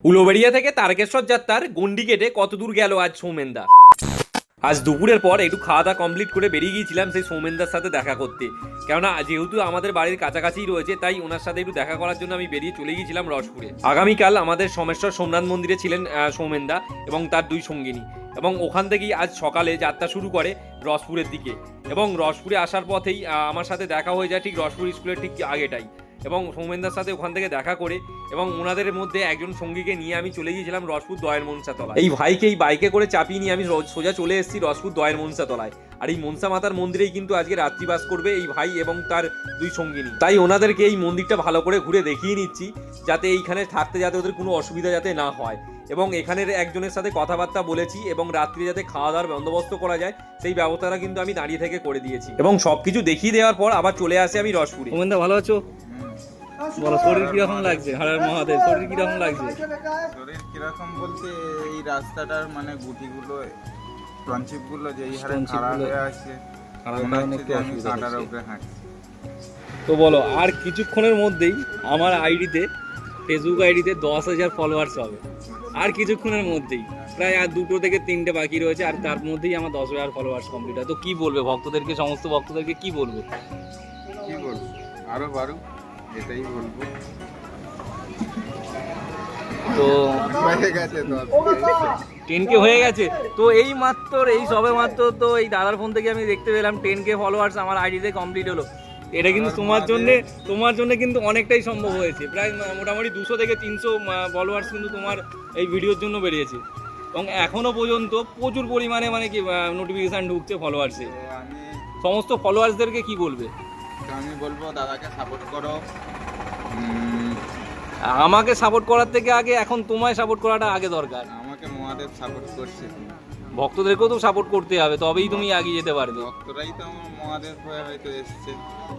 উলুবেড়িয়া থেকে তারকেশ্বর যাত্রার গন্ডি কেটে কত দূর গেল আজ সৌমেনদা। আজ দুপুরের পর একটু খাওয়া দাওয়া কমপ্লিট করে বেরিয়ে গিয়েছিলাম সেই সৌমেনদার সাথে দেখা করতে, কেননা যেহেতু আমাদের বাড়ির কাছাকাছিই রয়েছে তাই ওনার সাথে একটু দেখা করার জন্য আমি বেরিয়ে চলে গিয়েছিলাম রসপুরে। আগামীকাল আমাদের সোমেশ্বর সোমনাথ মন্দিরে ছিলেন সৌমেনদা এবং তার দুই সঙ্গিনী, এবং ওখান থেকেই আজ সকালে যাত্রা শুরু করে রসপুরের দিকে। এবং রসপুরে আসার পথেই আমার সাথে দেখা হয়ে যায় ঠিক রসপুর স্কুলের ঠিক আগেটাই, এবং সৌমেনদার সাথে ওখান থেকে দেখা করে এবং ওনাদের মধ্যে একজন সঙ্গীকে নিয়ে আমি চলে গিয়েছিলাম রসপুর দয়ের মনসা তলায়। এই ভাইকে এই বাইকে করে চাপিয়ে নিয়ে আমি সোজা চলে এসেছি রসপুর দয়ের মনসা তলায়। আর এই মনসা মাতার মন্দিরেই কিন্তু আজকে রাত্রিবাস করবে এই ভাই এবং তার দুই সঙ্গিনী। তাই ওনাদেরকে এই মন্দিরটা ভালো করে ঘুরে দেখিয়ে নিচ্ছি, যাতে এইখানে থাকতে যাতে ওদের কোনো অসুবিধা যাতে না হয়। এবং এখানের একজনের সাথে কথাবার্তা বলেছি এবং রাত্রে যাতে খাওয়া দাওয়ার বন্দোবস্ত করা যায় সেই ব্যবস্থাটা কিন্তু আমি দাঁড়িয়ে থেকে করে দিয়েছি। এবং সবকিছু দেখিয়ে দেওয়ার পর আবার চলে আসে আমি রসপুরে। ওমেনদা ভালো আছো? বলো, শরীর কিরকম লাগছে? হরের মহাদেব, শরীর কিরকম লাগছে? শরীর কিরকম বলতে এই রাস্তাটার মানে গুটিগুলো টনচিপগুলো যে এই হারে খারাপ হয়ে আছে, মনে হচ্ছে যে আমি কাঁটার উপরে হাঁটছি। তো বলো, আর কিছুক্ষণের মধ্যেই আমার আইডিতে, ফেসবুক আইডিতে 10,000 ফলোয়ার্স হবে। আর কিছুক্ষণের মধ্যেই, প্রায় আর 2 থেকে 3টে বাকি রয়েছে, আর তার মধ্যেই আমার 10,000 ফলোয়ার্স কমপ্লিট হয়। তো কি বলবে ভক্তদেরকে, সমস্ত ভক্তদেরকে কি বলবে? কি বলবো, আরো বাড়ুক এটাই বলবো। তো হয়ে গেছে 10K হয়ে গেছে। তো এই মাত্র, এই সবে মাত্র তো এই দাদার ফোন থেকে আমি দেখতে পেলাম 10K ফলোয়ার্স আমার আইডিতে কমপ্লিট হলো। এটা কিন্তু তোমার জন্য কিন্তু অনেকটাই সম্ভব হয়েছে। প্রায় মোটামুটি 200 থেকে 300 ফলোয়ার্স কিন্তু তোমার এই ভিডিওর জন্য বেরিয়েছে, এবং এখনো পর্যন্ত প্রচুর পরিমাণে মানে কি নোটিফিকেশান ঢুকছে ফলোয়ার্সে। আমি সমস্ত ফলোয়ার্সদেরকে কি বলবে? আমি বলবো দাদাকে সাপোর্ট করো। আমাকে সাপোর্ট করার থেকে আগে এখন তোমায় সাপোর্ট করাটা আগে দরকার। আমাকে মহাদেব সাপোর্ট করছে, ভক্তদেরকেও তো সাপোর্ট করতে হবে, তবেই তুমি এগিয়ে যেতে পারবে। ভক্তরাই তো আমার মহাদেব হয়ে হয়তো এসছে।